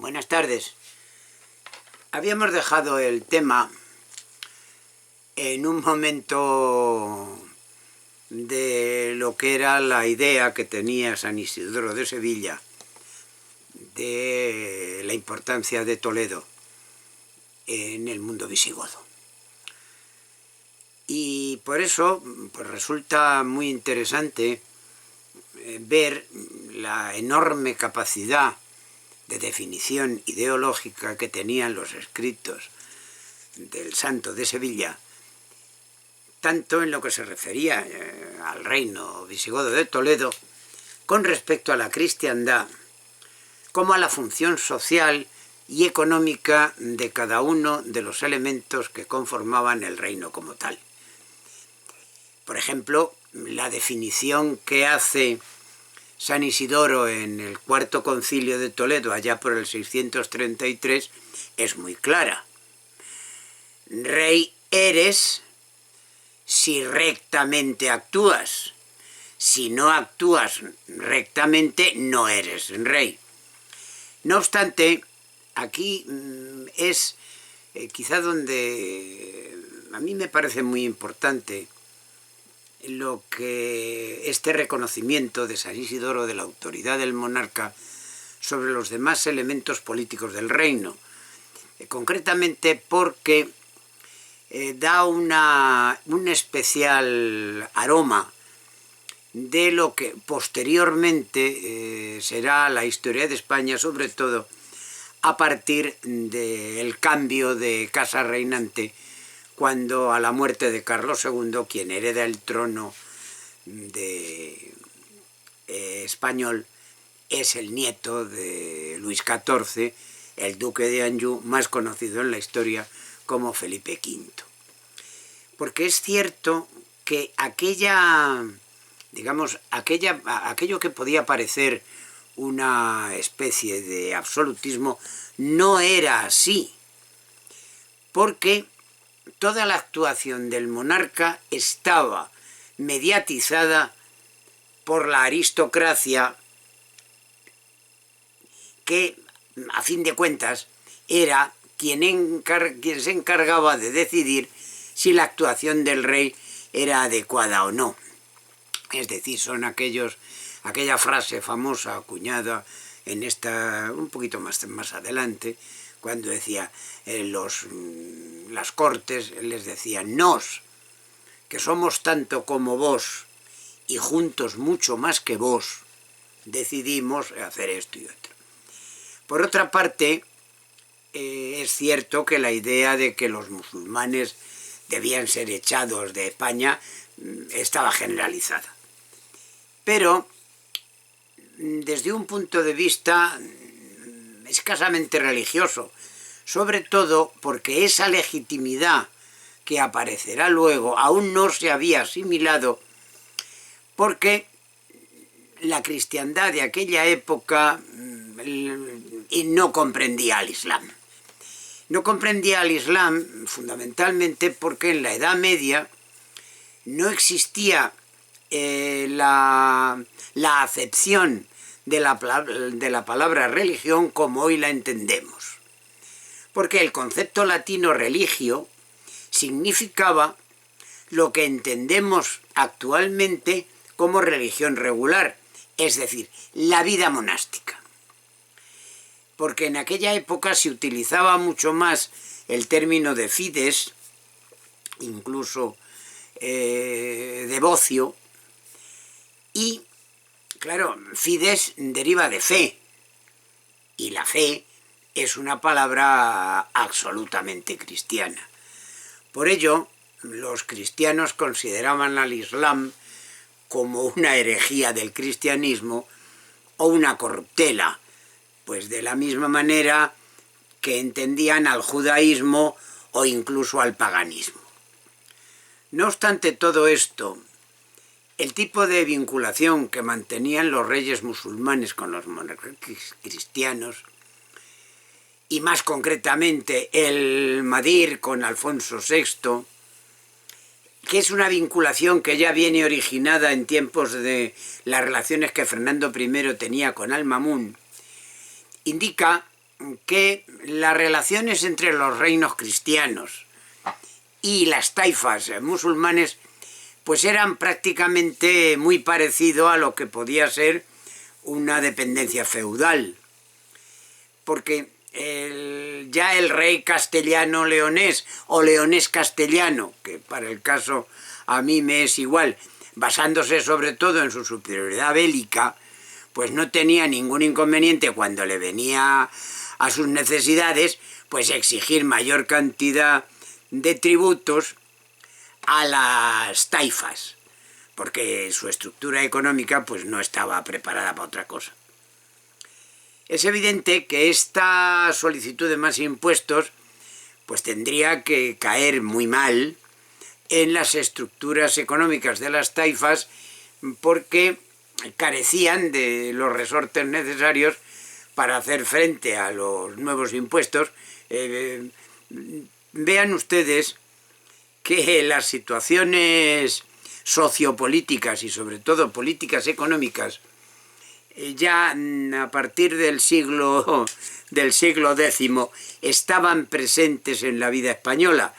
Buenas tardes. Habíamos dejado el tema en un momento de lo que era la idea que tenía San Isidoro de Sevilla de la importancia de Toledo en el mundo visigodo. Y por eso pues resulta muy interesante ver la enorme capacidad de definición ideológica que tenían los escritos del Santo de Sevilla, tanto en lo que se refería al reino visigodo de Toledo con respecto a la cristiandad, como a la función social y económica de cada uno de los elementos que conformaban el reino como tal. Por ejemplo, la definición que hace San Isidoro en el Cuarto Concilio de Toledo, allá por el 633, es muy clara. Rey eres si rectamente actúas. Si no actúas rectamente, no eres rey. No obstante, aquí es quizá donde a mí me parece muy importante lo que este reconocimiento de San Isidoro de la autoridad del monarca sobre los demás elementos políticos del reino, concretamente porque da un especial aroma de lo que posteriormente será la historia de España, sobre todo a partir del cambio de casa reinante, cuando a la muerte de Carlos II, quien hereda el trono español, es el nieto de Luis XIV, el duque de Anjou, más conocido en la historia como Felipe V. Porque es cierto que aquello que podía parecer una especie de absolutismo no era así, porque toda la actuación del monarca estaba mediatizada por la aristocracia que, a fin de cuentas, era quien se encargaba de decidir si la actuación del rey era adecuada o no. Es decir, son aquella frase famosa acuñada en un poquito más adelante, cuando decía las cortes les decían: nos, que somos tanto como vos y juntos mucho más que vos, decidimos hacer esto y otro. Por otra parte, es cierto que la idea de que los musulmanes debían ser echados de España estaba generalizada. Pero desde un punto de vista escasamente religioso, sobre todo porque esa legitimidad que aparecerá luego aún no se había asimilado, porque la cristiandad de aquella época no comprendía al Islam. No comprendía al Islam fundamentalmente porque en la Edad Media no existía la acepción de la palabra religión como hoy la entendemos. Porque el concepto latino religio significaba lo que entendemos actualmente como religión regular, es decir, la vida monástica. Porque en aquella época se utilizaba mucho más el término de fides, incluso devocio, y claro, fides deriva de fe, y la fe es una palabra absolutamente cristiana. Por ello, los cristianos consideraban al Islam como una herejía del cristianismo o una corruptela, pues de la misma manera que entendían al judaísmo o incluso al paganismo. No obstante todo esto, el tipo de vinculación que mantenían los reyes musulmanes con los monarcas cristianos, y más concretamente el Madir con Alfonso VI, que es una vinculación que ya viene originada en tiempos de las relaciones que Fernando I tenía con Al-Mamún, indica que las relaciones entre los reinos cristianos y las taifas musulmanes pues eran prácticamente muy parecido a lo que podía ser una dependencia feudal, porque ya el rey castellano leonés o leonés castellano, que para el caso a mí me es igual, basándose sobre todo en su superioridad bélica, pues no tenía ningún inconveniente cuando le venía a sus necesidades, pues exigir mayor cantidad de tributos a las taifas, porque su estructura económica pues no estaba preparada para otra cosa. Es evidente que esta solicitud de más impuestos pues tendría que caer muy mal en las estructuras económicas de las taifas, porque carecían de los resortes necesarios para hacer frente a los nuevos impuestos. Vean ustedes que las situaciones sociopolíticas y sobre todo políticas económicas ya a partir del siglo X estaban presentes en la vida española.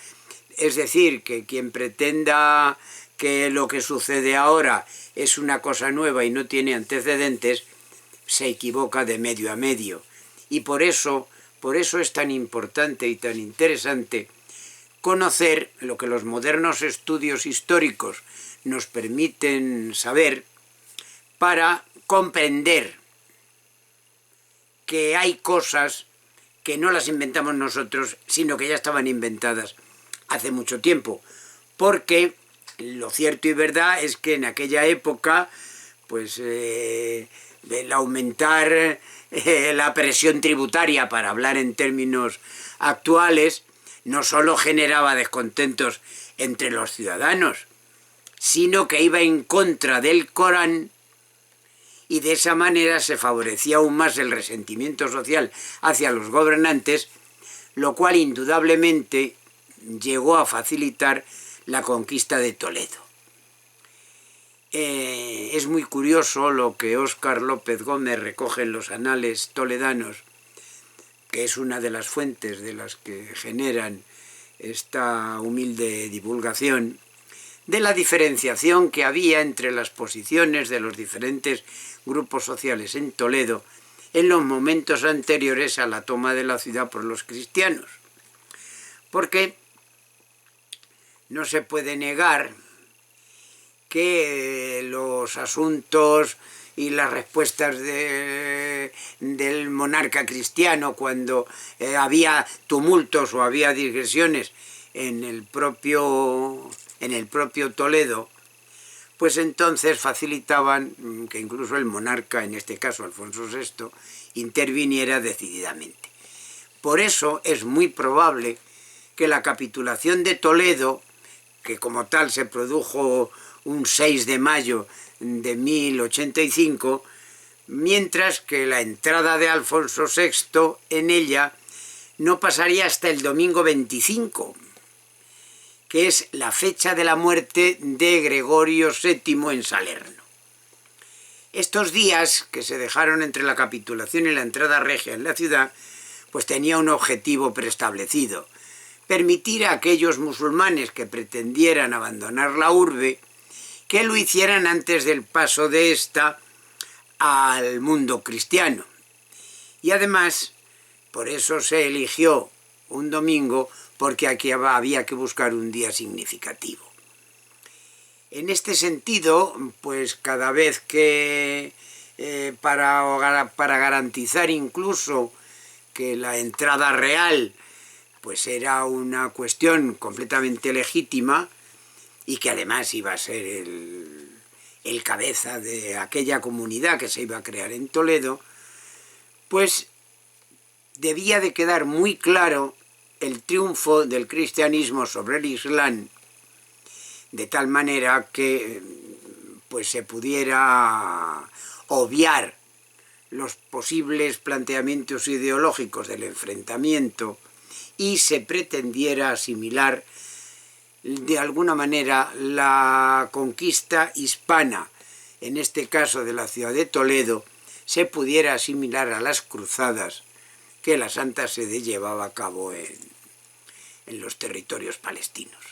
Es decir, que quien pretenda que lo que sucede ahora es una cosa nueva y no tiene antecedentes, se equivoca de medio a medio. Y por eso es tan importante y tan interesante conocer lo que los modernos estudios históricos nos permiten saber para comprender que hay cosas que no las inventamos nosotros, sino que ya estaban inventadas hace mucho tiempo. Porque lo cierto y verdad es que en aquella época, pues el aumentar la presión tributaria, para hablar en términos actuales, no solo generaba descontentos entre los ciudadanos, sino que iba en contra del Corán, y de esa manera se favorecía aún más el resentimiento social hacia los gobernantes, lo cual indudablemente llegó a facilitar la conquista de Toledo. Es muy curioso lo que Óscar López Gómez recoge en los Anales Toledanos, que es una de las fuentes de las que generan esta humilde divulgación, de la diferenciación que había entre las posiciones de los diferentes grupos sociales en Toledo en los momentos anteriores a la toma de la ciudad por los cristianos. Porque no se puede negar que los asuntos y las respuestas del monarca cristiano cuando había tumultos o había digresiones en el propio Toledo, pues entonces facilitaban que incluso el monarca, en este caso Alfonso VI, interviniera decididamente. Por eso es muy probable que la capitulación de Toledo, que como tal se produjo un 6 de mayo de 1085, mientras que la entrada de Alfonso VI en ella no pasaría hasta el domingo 25, que es la fecha de la muerte de Gregorio VII en Salerno. Estos días que se dejaron entre la capitulación y la entrada regia en la ciudad, pues tenía un objetivo preestablecido: permitir a aquellos musulmanes que pretendieran abandonar la urbe que lo hicieran antes del paso de ésta al mundo cristiano. Y además, por eso se eligió un domingo, porque aquí había que buscar un día significativo. En este sentido, pues cada vez que para garantizar incluso que la entrada real pues era una cuestión completamente legítima y que además iba a ser el cabeza de aquella comunidad que se iba a crear en Toledo, pues debía de quedar muy claro el triunfo del cristianismo sobre el Islam, de tal manera que pues se pudiera obviar los posibles planteamientos ideológicos del enfrentamiento y se pretendiera asimilar de alguna manera la conquista hispana, en este caso de la ciudad de Toledo, se pudiera asimilar a las cruzadas, que la Santa Sede llevaba a cabo en los territorios palestinos.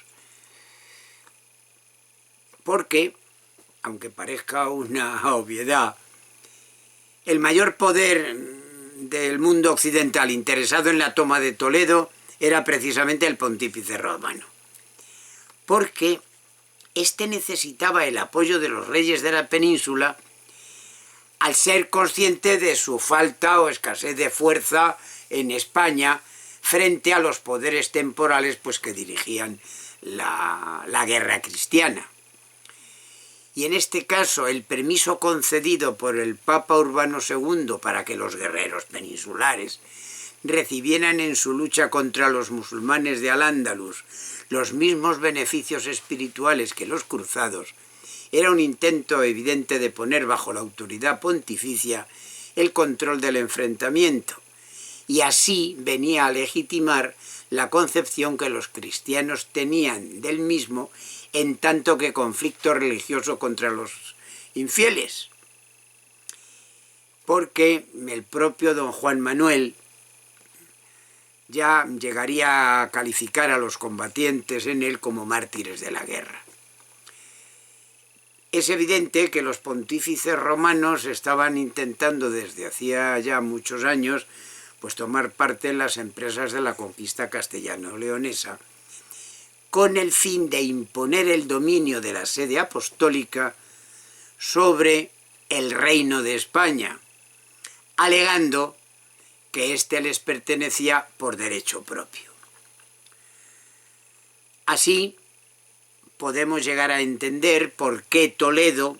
Porque, aunque parezca una obviedad, el mayor poder del mundo occidental interesado en la toma de Toledo era precisamente el pontífice romano, porque éste necesitaba el apoyo de los reyes de la península al ser consciente de su falta o escasez de fuerza en España frente a los poderes temporales pues, que dirigían la guerra cristiana. Y en este caso el permiso concedido por el Papa Urbano II para que los guerreros peninsulares recibieran en su lucha contra los musulmanes de Al-Ándalus los mismos beneficios espirituales que los cruzados, era un intento evidente de poner bajo la autoridad pontificia el control del enfrentamiento, y así venía a legitimar la concepción que los cristianos tenían del mismo en tanto que conflicto religioso contra los infieles. Porque el propio don Juan Manuel ya llegaría a calificar a los combatientes en él como mártires de la guerra. Es evidente que los pontífices romanos estaban intentando desde hacía ya muchos años pues tomar parte en las empresas de la conquista castellano-leonesa, con el fin de imponer el dominio de la sede apostólica sobre el reino de España, alegando que éste les pertenecía por derecho propio. Así, podemos llegar a entender por qué Toledo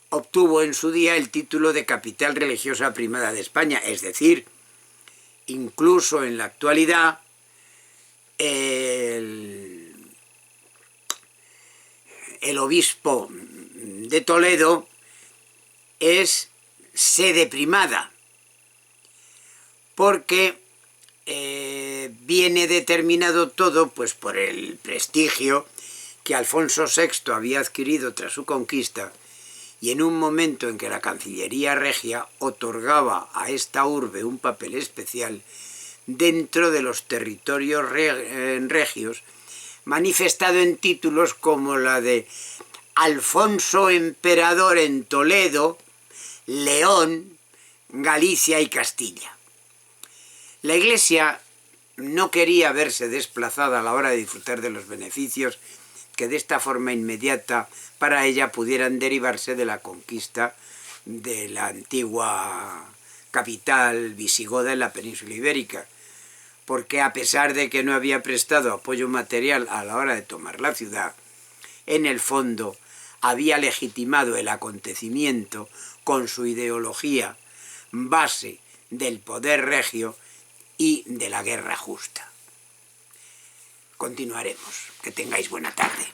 obtuvo en su día el título de capital religiosa primada de España, es decir, incluso en la actualidad, el obispo de Toledo es sede primada, porque viene determinado todo pues, por el prestigio que Alfonso VI había adquirido tras su conquista, y en un momento en que la Cancillería Regia otorgaba a esta urbe un papel especial dentro de los territorios regios, manifestado en títulos como la de Alfonso Emperador en Toledo, León, Galicia y Castilla. La Iglesia no quería verse desplazada a la hora de disfrutar de los beneficios que de esta forma inmediata para ella pudieran derivarse de la conquista de la antigua capital visigoda en la península ibérica, porque a pesar de que no había prestado apoyo material a la hora de tomar la ciudad, en el fondo había legitimado el acontecimiento con su ideología base del poder regio y de la guerra justa. Continuaremos. Que tengáis buena tarde.